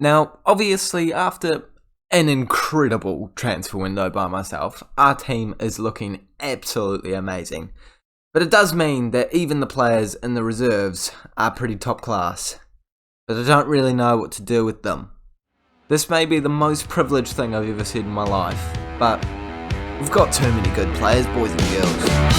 Now, obviously, after an incredible transfer window by myself, our team is looking absolutely amazing. But it does mean that even the players in the reserves are pretty top class. But I don't really know what to do with them. This may be the most privileged thing I've ever said in my life, but we've got too many good players, boys and girls.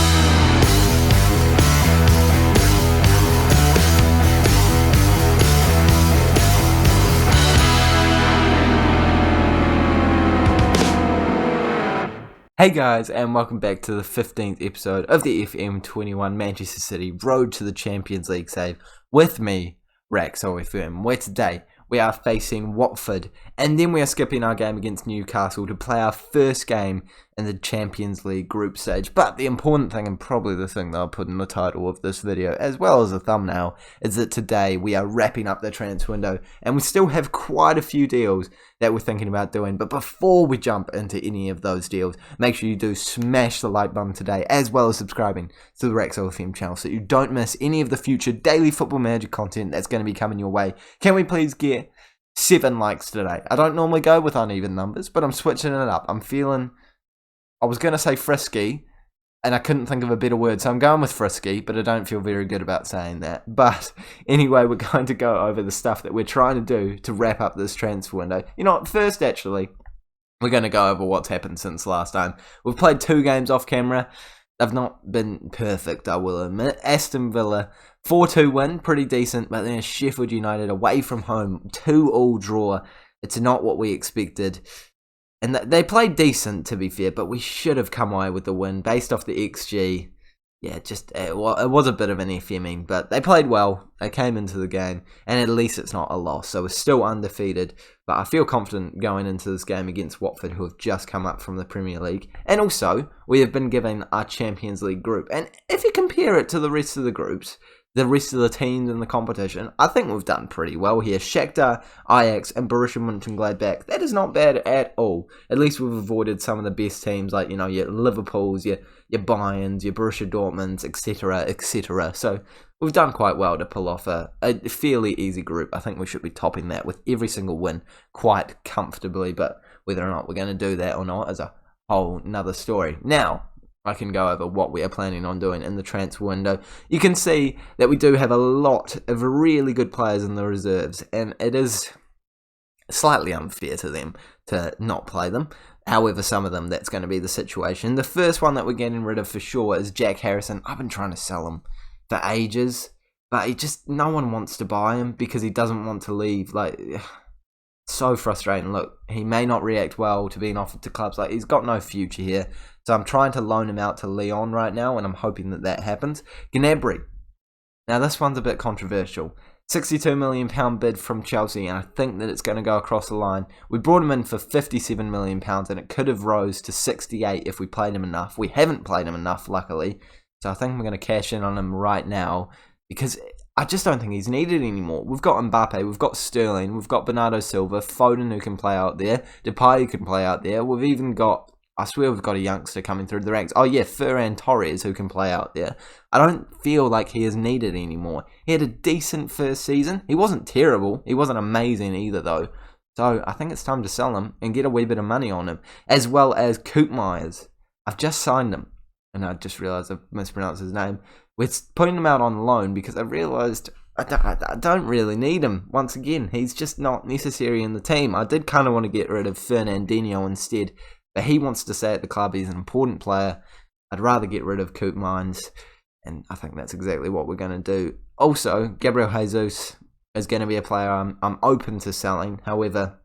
Hey guys, and welcome back to the 15th episode of the FM21 Manchester City Road to the Champions League save with me, Raxo FM, where today we are facing Watford, and then we are skipping our game against Newcastle to play our first game in the Champions League group stage. But the important thing, and probably the thing that I'll put in the title of this video, as well as the thumbnail, is that today we are wrapping up the transfer window, and we still have quite a few deals that we're thinking about doing. But before we jump into any of those deals, make sure you do smash the like button today, as well as subscribing to the Raxo FM channel so you don't miss any of the future daily Football Manager content that's going to be coming your way. Can we please get 7 likes today? I don't normally go with uneven numbers, but I'm switching it up. I'm feeling, I was going to say frisky, and I couldn't think of a better word, so I'm going with frisky, but I don't feel very good about saying that. But anyway, we're going to go over the stuff that we're trying to do to wrap up this transfer window. You know what, first actually, we're going to go over what's happened since last time. We've played 2 games off camera. They've not been perfect, I will admit. Aston Villa, 4-2 win, pretty decent, but then Sheffield United away from home, 2-2 draw. It's not what we expected. And they played decent, to be fair, but we should have come away with the win based off the XG. Yeah, it was a bit of an FMing, but they played well. They came into the game, and at least it's not a loss. So we're still undefeated, but I feel confident going into this game against Watford, who have just come up from the Premier League. And also, we have been given our Champions League group. And if you compare it to the rest of the groups, the rest of the teams in the competition, I think we've done pretty well here. Shakhtar, Ajax, and Borussia Mönchengladbach. That is not bad at all. At least we've avoided some of the best teams like, your Liverpools, your Bryunes, your Borussia Dortmunds, etc., etc. So we've done quite well to pull off a fairly easy group. I think we should be topping that with every single win quite comfortably, but whether or not we're going to do that or not is a whole nother story. Now, I can go over what we are planning on doing in the transfer window. You can see that we do have a lot of really good players in the reserves, and it is slightly unfair to them to not play them. However, some of them, that's going to be the situation. The first one that we're getting rid of for sure is Jack Harrison. I've been trying to sell him for ages, but no one wants to buy him because he doesn't want to leave. So frustrating. Look, he may not react well to being offered to clubs. He's got no future here. So I'm trying to loan him out to Lyon right now, and I'm hoping that happens. Gnabry. Now, this one's a bit controversial. £62 million bid from Chelsea, and I think that it's going to go across the line. We brought him in for £57 million, and it could have rose to 68 if we played him enough. We haven't played him enough, luckily. So I think we're going to cash in on him right now, because I just don't think he's needed anymore. We've got Mbappe, we've got Sterling, we've got Bernardo Silva, Foden who can play out there, Depay who can play out there. We've even got, I swear we've got a youngster coming through the ranks. Oh yeah, Ferran Torres who can play out there. I don't feel like he is needed anymore. He had a decent first season. He wasn't terrible. He wasn't amazing either though. So I think it's time to sell him and get a wee bit of money on him. As well as Koopmeiners. I've just signed him. And I just realised I've mispronounced his name. We're putting him out on loan because I realised I don't really need him. Once again, he's just not necessary in the team. I did kind of want to get rid of Fernandinho instead, but he wants to stay at the club. He's an important player. I'd rather get rid of Koopmeiners, and I think that's exactly what we're going to do. Also, Gabriel Jesus is going to be a player I'm open to selling. However,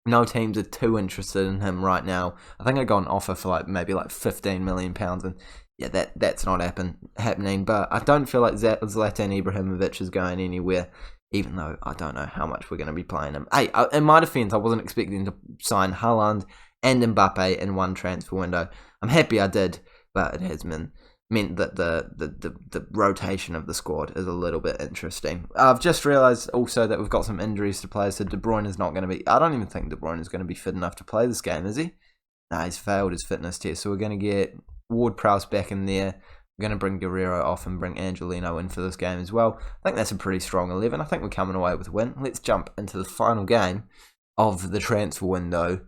no teams are too interested in him right now. I think I got an offer for maybe £15 million, and yeah, that's not happening. But I don't feel like Zlatan Ibrahimovic is going anywhere, even though I don't know how much we're going to be playing him. Hey, in my defence, I wasn't expecting to sign Haaland and Mbappe in one transfer window. I'm happy I did, but it has meant that the rotation of the squad is a little bit interesting. I've just realised also that we've got some injuries to players, so De Bruyne is not going to be... I don't even think De Bruyne is going to be fit enough to play this game, is he? Nah, he's failed his fitness test, so we're going to get Ward-Prowse back in there. We're going to bring Guerrero off and bring Angelino in for this game as well. I think that's a pretty strong 11. I think we're coming away with a win. Let's jump into the final game of the transfer window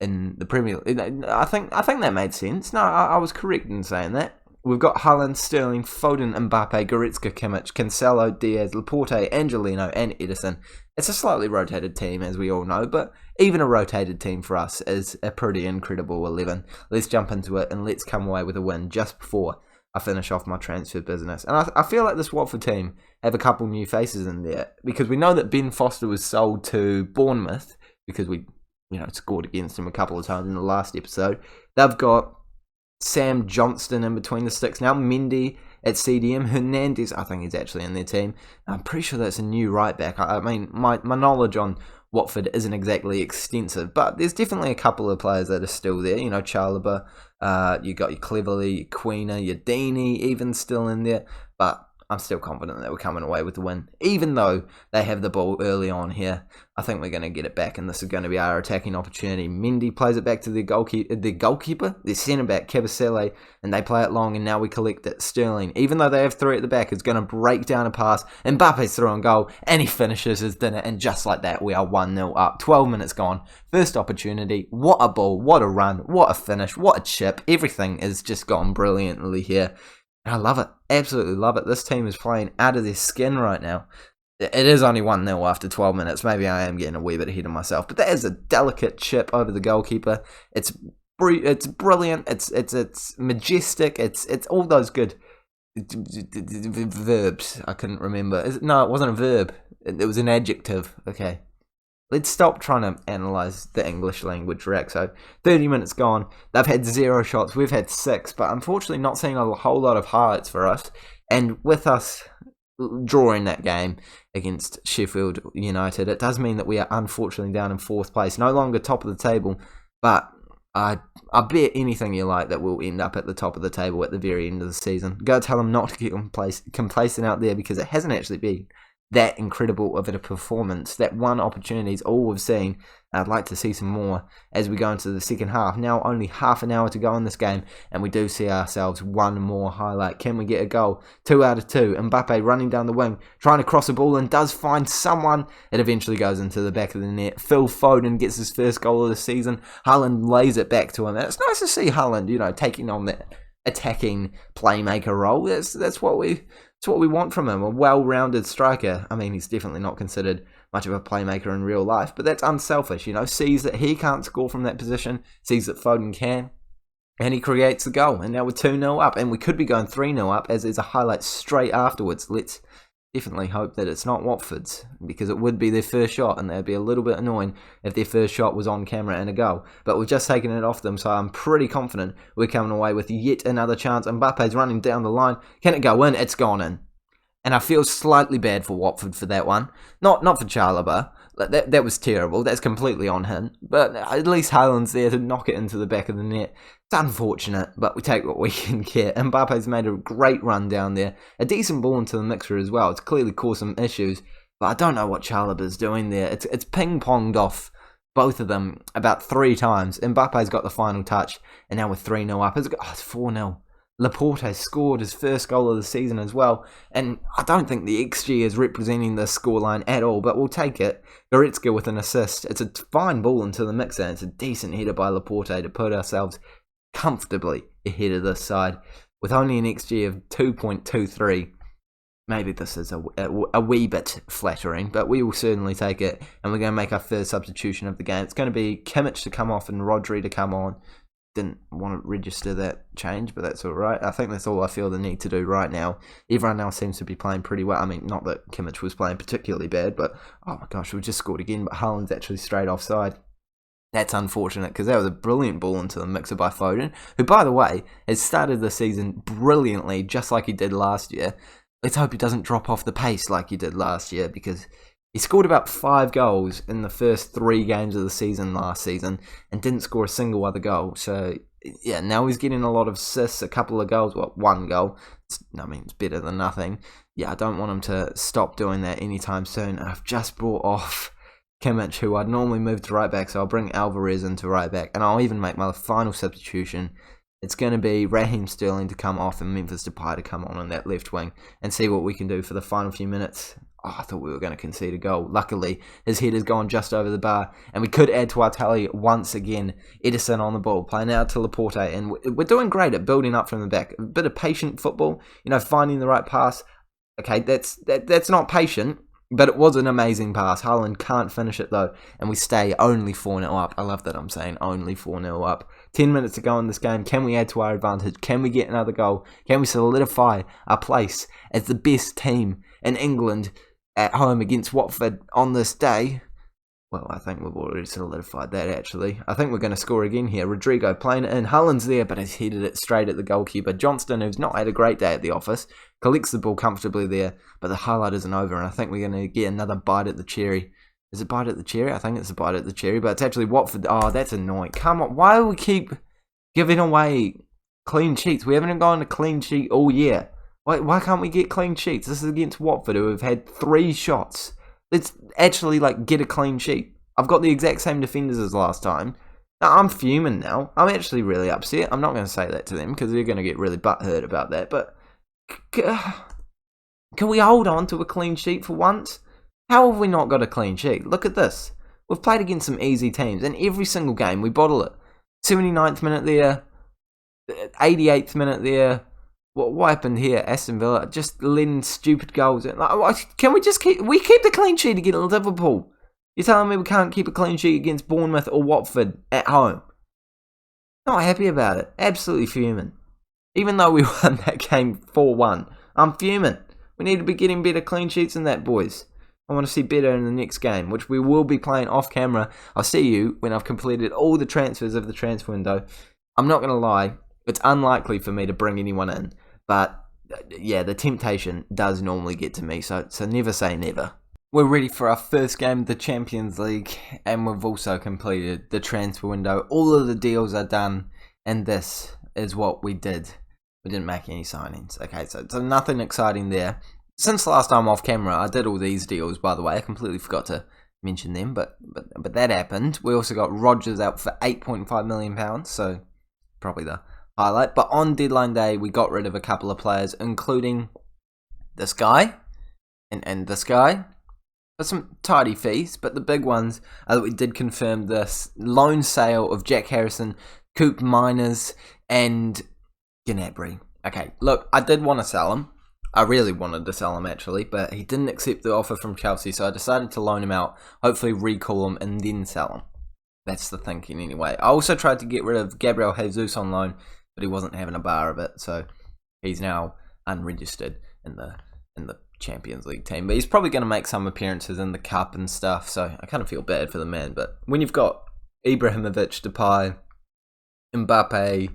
in the Premier League. I think that made sense. No, I was correct in saying that. We've got Haaland, Sterling, Foden, Mbappe, Goretzka, Kimmich, Cancelo, Diaz, Laporte, Angelino, and Ederson. It's a slightly rotated team, as we all know, but even a rotated team for us is a pretty incredible 11. Let's jump into it and let's come away with a win just before I finish off my transfer business. And I feel like this Watford team have a couple new faces in there, because we know that Ben Foster was sold to Bournemouth because we scored against him a couple of times in the last episode. They've got Sam Johnston in between the sticks now, Mendy at CDM, Hernandez, I think he's actually in their team. I'm pretty sure that's a new right back. I mean, my knowledge on Watford isn't exactly extensive, but there's definitely a couple of players that are still there. Chalobah, you got your Cleverley, your Queener, your Deeney, even still in there, but I'm still confident that we're coming away with the win. Even though they have the ball early on here, I think we're going to get it back, and this is going to be our attacking opportunity. Mendy plays it back to the goalkeeper, their centre-back, Kabasele, and they play it long, and now we collect it. Sterling, even though they have three at the back, is going to break down a pass. Mbappe's through on goal, and he finishes his dinner, and just like that, we are 1-0 up. 12 minutes gone. First opportunity. What a ball, what a run, what a finish, what a chip. Everything is just gone brilliantly here. I love it. Absolutely love it. This team is playing out of their skin right now. It is only 1-0 after 12 minutes. Maybe I am getting a wee bit ahead of myself. But that is a delicate chip over the goalkeeper. It's brilliant. It's majestic. It's all those good verbs. I couldn't remember. No, it wasn't a verb. It was an adjective. Okay. Let's stop trying to analyse the English language, Rack. So, 30 minutes gone. They've had 0 shots. We've had 6. But unfortunately not seeing a whole lot of highlights for us. And with us drawing that game against Sheffield United, it does mean that we are unfortunately down in 4th place. No longer top of the table. But I bet anything you like that we'll end up at the top of the table at the very end of the season. Go tell them not to get complacent out there, because it hasn't actually been that incredible of a performance. That one opportunity is all we've seen. I'd like to see some more as we go into the second half. Now only half an hour to go in this game, and we do see ourselves one more highlight. Can we get a goal? 2 out of 2. Mbappe running down the wing, trying to cross a ball, and does find someone. It eventually goes into the back of the net. Phil Foden gets his first goal of the season. Haaland lays it back to him, and it's nice to see Haaland, taking on that attacking playmaker role. That's what we want from him, a well-rounded striker. I mean, he's definitely not considered much of a playmaker in real life, but that's unselfish, sees that he can't score from that position, sees that Foden can, and he creates the goal. And now we're 2-0 up, and we could be going 3-0 up, as there's a highlight straight afterwards. Let's definitely hope that it's not Watford's, because it would be their first shot, and that'd be a little bit annoying if their first shot was on camera and a goal. But we've just taken it off them, so I'm pretty confident we're coming away with yet another chance. Mbappe's running down the line. Can it go in? It's gone in. And I feel slightly bad for Watford for that one. Not for Chalobah. That was terrible. That's completely on him. But at least Haaland's there to knock it into the back of the net. It's unfortunate, but we take what we can get. Mbappe's made a great run down there. A decent ball into the mixer as well. It's clearly caused some issues. But I don't know what Chalobah's doing there. It's ping-ponged off both of them about 3 times. Mbappe's got the final touch. And now we're 3-0 up. It's 4-0. Laporte scored his first goal of the season as well, and I don't think the XG is representing the scoreline at all, but we'll take it. Goretzka with an assist. It's a fine ball into the mixer, and it's a decent header by Laporte to put ourselves comfortably ahead of this side. With only an XG of 2.23, maybe this is a wee bit flattering, but we will certainly take it, and we're going to make our first substitution of the game. It's going to be Kimmich to come off and Rodri to come on. Didn't want to register that change, but that's alright. I think that's all I feel the need to do right now. Everyone else seems to be playing pretty well. I mean, not that Kimmich was playing particularly bad, but oh my gosh, we just scored again, but Haaland's actually straight offside. That's unfortunate, because that was a brilliant ball into the mixer by Foden, who, by the way, has started the season brilliantly, just like he did last year. Let's hope he doesn't drop off the pace like he did last year, because he scored about 5 goals in the first 3 games of the season last season and didn't score a single other goal. So, yeah, now he's getting a lot of assists, a couple of goals, 1 goal. It's better than nothing. Yeah, I don't want him to stop doing that anytime soon. I've just brought off Kimmich, who I'd normally move to right back, so I'll bring Alvarez into right back, and I'll even make my final substitution It's going to be Raheem Sterling to come off and Memphis Depay to come on that left wing and see what we can do for the final few minutes. Oh, I thought we were going to concede a goal. Luckily, his head has gone just over the bar, and we could add to our tally once again. Ederson on the ball, playing out to Laporte, and we're doing great at building up from the back. A bit of patient football, finding the right pass. Okay, that's not patient, but it was an amazing pass. Haaland can't finish it though, and we stay only 4-0 up. I love that I'm saying only 4-0 up. 10 minutes to go in this game. Can we add to our advantage? Can we get another goal? Can we solidify our place as the best team in England at home against Watford on this day? Well, I think we've already solidified that, actually. I think we're going to score again here. Rodrigo playing it in. Haaland's there, but he's headed it straight at the goalkeeper. Johnston, who's not had a great day at the office, collects the ball comfortably there, but the highlight isn't over, and I think we're going to get another bite at the cherry. Is it bite at the cherry? I think it's a bite at the cherry, but it's actually Watford. Oh, that's annoying. Come on. Why do we keep giving away clean sheets? We haven't gone a clean sheet all year. Why can't we get clean sheets? This is against Watford, who have had 3 shots. Let's actually get a clean sheet. I've got the exact same defenders as last time. Now, I'm fuming now. I'm actually really upset. I'm not going to say that to them because they're going to get really butthurt about that. But can we hold on to a clean sheet for once? How have we not got a clean sheet? Look at this. We've played against some easy teams, and every single game we bottle it. 79th minute there, 88th minute there. What happened here? Aston Villa just letting stupid goals in. Can we just keep the clean sheet against Liverpool? You're telling me we can't keep a clean sheet against Bournemouth or Watford at home? Not happy about it. Absolutely fuming. Even though we won that game 4-1, I'm fuming. We need to be getting better clean sheets than that, boys. I want to see better in the next game, which we will be playing off camera. I'll see you when I've completed all the transfers of the transfer window. I'm not going to lie. It's unlikely for me to bring anyone in. But, yeah, the temptation does normally get to me, so never say never. We're ready for our first game of the Champions League, and we've also completed the transfer window. All of the deals are done, and this is what we did. We didn't make any signings. Okay, so nothing exciting there. Since last time off camera, I did all these deals, by the way. I completely forgot to mention them, but that happened. We also got Rodgers out for £8.5 million, so probably the highlight. But on deadline day, we got rid of a couple of players, including this guy and this guy. For some tidy fees, but the big ones are that we did confirm this loan sale of Jack Harrison, Coop Miners, and Gnabry. Okay, look, I did want to sell him. I really wanted to sell him, actually, but he didn't accept the offer from Chelsea, so I decided to loan him out, hopefully recall him, and then sell him. That's the thinking, anyway. I also tried to get rid of Gabriel Jesus on loan, but he wasn't having a bar of it, so he's now unregistered in the Champions League team, but he's probably going to make some appearances in the Cup and stuff, so I kind of feel bad for the man. But when you've got Ibrahimovic, Depay, Mbappe,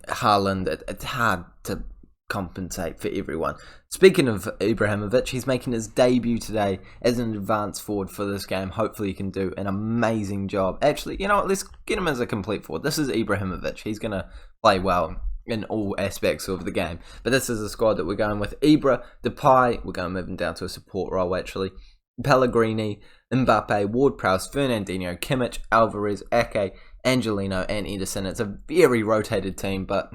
Haaland, it's hard to compensate for everyone. Speaking of Ibrahimovic, he's making his debut today as an advanced forward for this game. Hopefully he can do an amazing job. Actually, you know what, let's get him as a complete forward. This is Ibrahimovic. He's going to play well in all aspects of the game. But this is the squad that we're going with. Ibra, Depay, we're going to move him down to a support role actually. Pellegrini, Mbappe, Ward-Prowse, Fernandinho, Kimmich, Alvarez, Ake, Angelino and Ederson. It's a very rotated team, but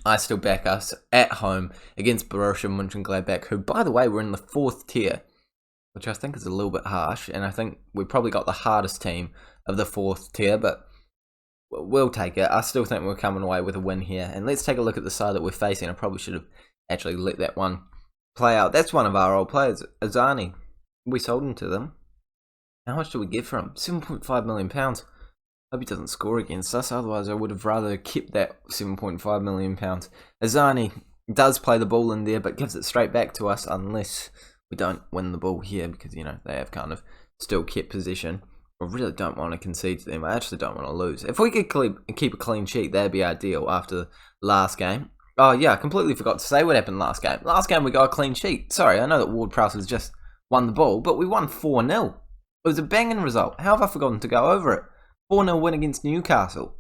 I still back us at home against Borussia Mönchengladbach, who, by the way, we're in the 4th tier, which I think is a little bit harsh, and I think we probably got the hardest team of the 4th tier, but we'll take it. I still think we're coming away with a win here. And let's take a look at the side that we're facing. I probably should have actually let that one play out. That's one of our old players, Azani. We sold him to them. How much do we get for him? £7.5 million. Hope he doesn't score against us. Otherwise, I would have rather kept that £7.5 million. Azani does play the ball in there, but gives it straight back to us unless we don't win the ball here because, they have kind of still kept possession. I really don't want to concede to them. I actually don't want to lose. If we could keep a clean sheet, that'd be ideal after the last game. Oh, yeah, I completely forgot to say what happened last game. Last game, we got a clean sheet. Sorry, I know that Ward-Prowse has just won the ball, but we won 4-0. It was a banging result. How have I forgotten to go over it? 4-0 win against Newcastle.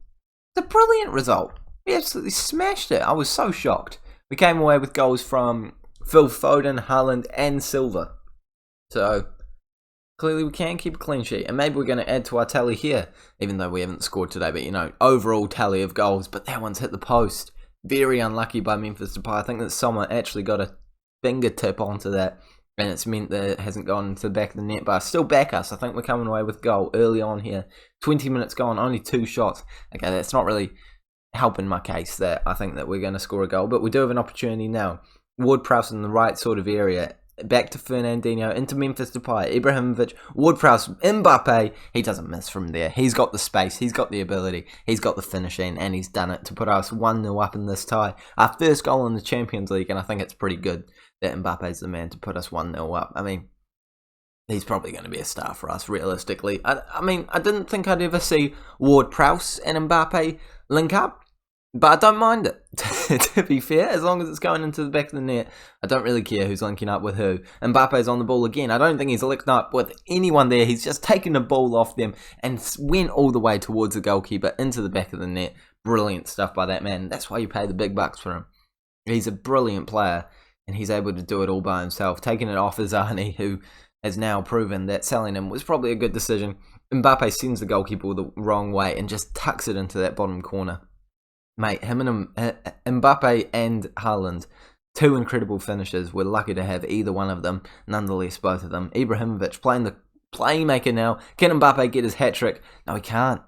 It's a brilliant result. We absolutely smashed it. I was so shocked. We came away with goals from Phil Foden, Haaland, and Silva. So clearly we can keep a clean sheet. And maybe we're going to add to our tally here, even though we haven't scored today. But, overall tally of goals. But that one's hit the post. Very unlucky by Memphis Depay. I think that someone actually got a fingertip onto that. And it's meant that it hasn't gone into the back of the net. But I still back us. I think we're coming away with goal early on here. 20 minutes gone, only 2 shots. Okay, that's not really helping my case that I think that we're going to score a goal. But we do have an opportunity now. Ward-Prowse in the right sort of area. Back to Fernandinho, into Memphis Depay, Ibrahimovic, Ward-Prowse, Mbappe. He doesn't miss from there. He's got the space, he's got the ability, he's got the finishing, and he's done it to put us 1-0 up in this tie. Our first goal in the Champions League, and I think it's pretty good that Mbappe's the man to put us 1-0 up. I mean, he's probably going to be a star for us, realistically. I didn't think I'd ever see Ward-Prowse and Mbappe link up. But I don't mind it, to be fair, as long as it's going into the back of the net. I don't really care who's linking up with who. Mbappe's on the ball again. I don't think he's linked up with anyone there. He's just taken the ball off them and went all the way towards the goalkeeper into the back of the net. Brilliant stuff by that man. That's why you pay the big bucks for him. He's a brilliant player, and he's able to do it all by himself. Taking it off Azani, who has now proven that selling him was probably a good decision. Mbappe sends the goalkeeper the wrong way and just tucks it into that bottom corner. Mate, him and Mbappe and Haaland, 2 incredible finishers. We're lucky to have either one of them. Nonetheless, both of them. Ibrahimovic playing the playmaker now. Can Mbappe get his hat-trick? No, he can't.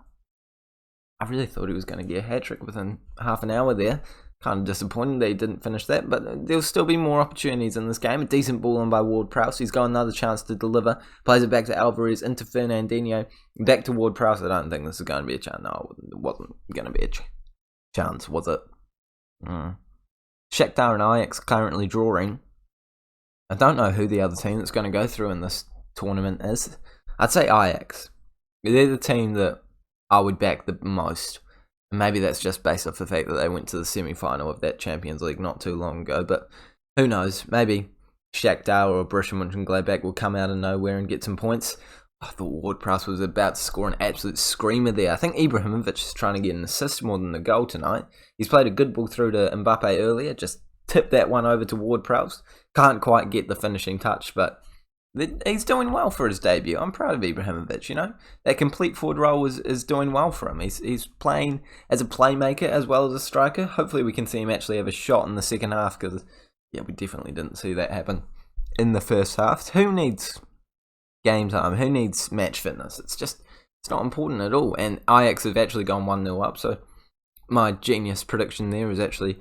I really thought he was going to get a hat-trick within half an hour there. Kind of disappointed that he didn't finish that, but there'll still be more opportunities in this game. A decent ball on by Ward-Prowse. He's got another chance to deliver. Plays it back to Alvarez, into Fernandinho. Back to Ward-Prowse. I don't think this is going to be a chance. No, it wasn't going to be a chance, was it? Shakhtar and Ajax currently drawing. I don't know who the other team that's going to go through in this tournament is. I'd say Ajax. They're the team that I would back the most. And maybe that's just based off the fact that they went to the semi-final of that Champions League not too long ago. But who knows? Maybe Shakhtar or Bryune Mönchengladbach will come out of nowhere and get some points. I thought Ward-Prowse was about to score an absolute screamer there. I think Ibrahimovic is trying to get an assist more than a goal tonight. He's played a good ball through to Mbappe earlier. Just tipped that one over to Ward-Prowse. Can't quite get the finishing touch, but he's doing well for his debut. I'm proud of Ibrahimovic, That complete forward role is doing well for him. He's playing as a playmaker as well as a striker. Hopefully we can see him actually have a shot in the second half, because, we definitely didn't see that happen in the first half. Who needs game time? Who needs match fitness? It's not important at all. And Ajax have actually gone 1-0 up, so my genius prediction there is actually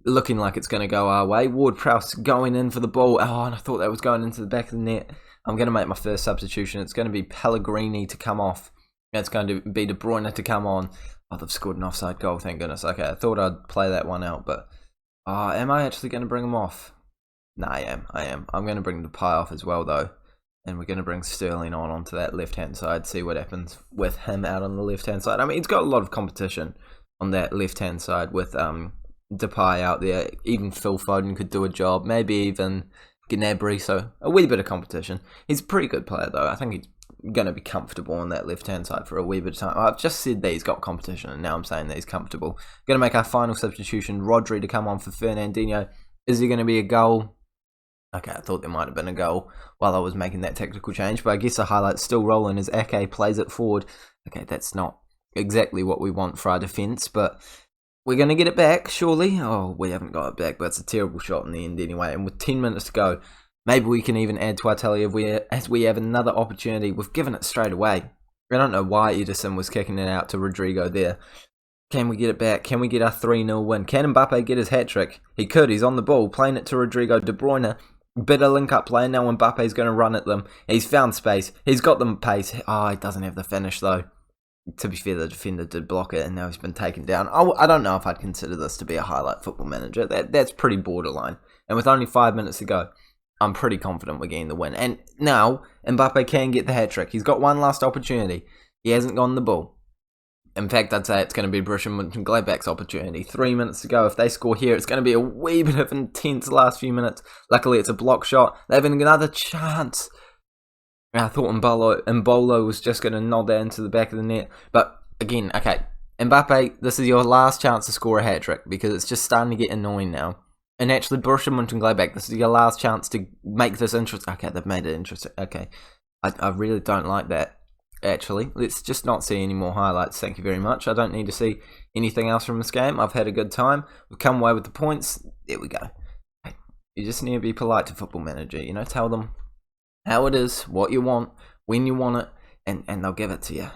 looking like it's going to go our way. Ward-Prowse going in for the ball. Oh, and I thought that was going into the back of the net. I'm going to make my first substitution. It's going to be Pellegrini to come off. It's going to be De Bruyne to come on. Oh, they've scored an offside goal, thank goodness. Okay, I thought I'd play that one out, but am I actually going to bring him off? No, I am. I'm going to bring Depay off as well, though. And we're going to bring Sterling onto that left-hand side, see what happens with him out on the left-hand side. I mean, he's got a lot of competition on that left-hand side with Depay out there. Even Phil Foden could do a job, maybe even Gnabry, so a wee bit of competition. He's a pretty good player, though. I think he's going to be comfortable on that left-hand side for a wee bit of time. I've just said that he's got competition, and now I'm saying that he's comfortable. Going to make our final substitution, Rodri to come on for Fernandinho. Is he going to be a goal? Okay, I thought there might have been a goal while I was making that tactical change, but I guess the highlight's still rolling as Ake plays it forward. Okay, that's not exactly what we want for our defence, but we're going to get it back, surely. Oh, we haven't got it back, but it's a terrible shot in the end anyway. And with 10 minutes to go, maybe we can even add to our tally as we have another opportunity. We've given it straight away. I don't know why Ederson was kicking it out to Rodrigo there. Can we get it back? Can we get our 3-0 win? Can Mbappe get his hat-trick? He could. He's on the ball, playing it to Rodrigo. De Bruyne. Bit of link-up play. Now Mbappe's going to run at them. He's found space. He's got them pace. Oh, he doesn't have the finish, though. To be fair, the defender did block it, and now he's been taken down. I don't know if I'd consider this to be a highlight football manager. That's pretty borderline. And with only 5 minutes to go, I'm pretty confident we're getting the win. And now, Mbappe can get the hat-trick. He's got one last opportunity. He hasn't gotten the ball. In fact, I'd say it's going to be Bryune Mönchengladbach's opportunity. 3 minutes to go. If they score here, it's going to be a wee bit of intense last few minutes. Luckily, it's a block shot. They're having another chance. I thought Mbolo was just going to nod that into the back of the net. But again, okay, Mbappe, this is your last chance to score a hat-trick, because it's just starting to get annoying now. And actually, Bryune Mönchengladbach, this is your last chance to make this interesting. Okay, they've made it interesting. Okay. I really don't like that, actually. Let's just not see any more highlights, thank you very much. I don't need to see anything else from this game. I've had a good time. We've come away with the points. There we go. You just need to be polite to Football Manager, you know, tell them how it is, what you want, when you want it, and they'll give it to you.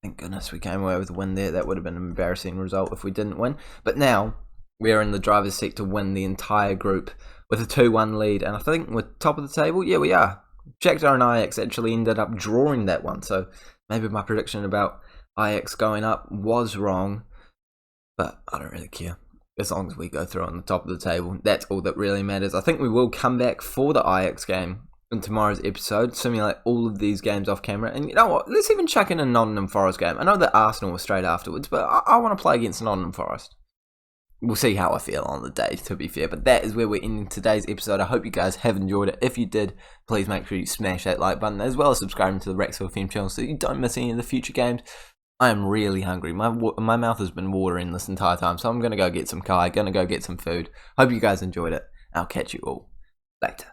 Thank goodness we came away with a win there. That would have been an embarrassing result if we didn't win. But now, we're in the driver's seat to win the entire group with a 2-1 lead. And I think we're top of the table. Yeah, we are. Shakhtar and Ajax actually ended up drawing that one. So maybe my prediction about Ajax going up was wrong. But I don't really care. As long as we go through on the top of the table, that's all that really matters. I think we will come back for the Ajax game in tomorrow's episode, simulate all of these games off camera. And you know what? Let's even chuck in a Nottingham Forest game. I know that Arsenal was straight afterwards, but I want to play against Nottingham Forest. We'll see how I feel on the day, to be fair. But that is where we're ending today's episode. I hope you guys have enjoyed it. If you did, please make sure you smash that like button, as well as subscribing to the FM channel so you don't miss any of the future games. I am really hungry. My mouth has been watering this entire time, so I'm going to go get some kai, going to go get some food. Hope you guys enjoyed it. I'll catch you all later.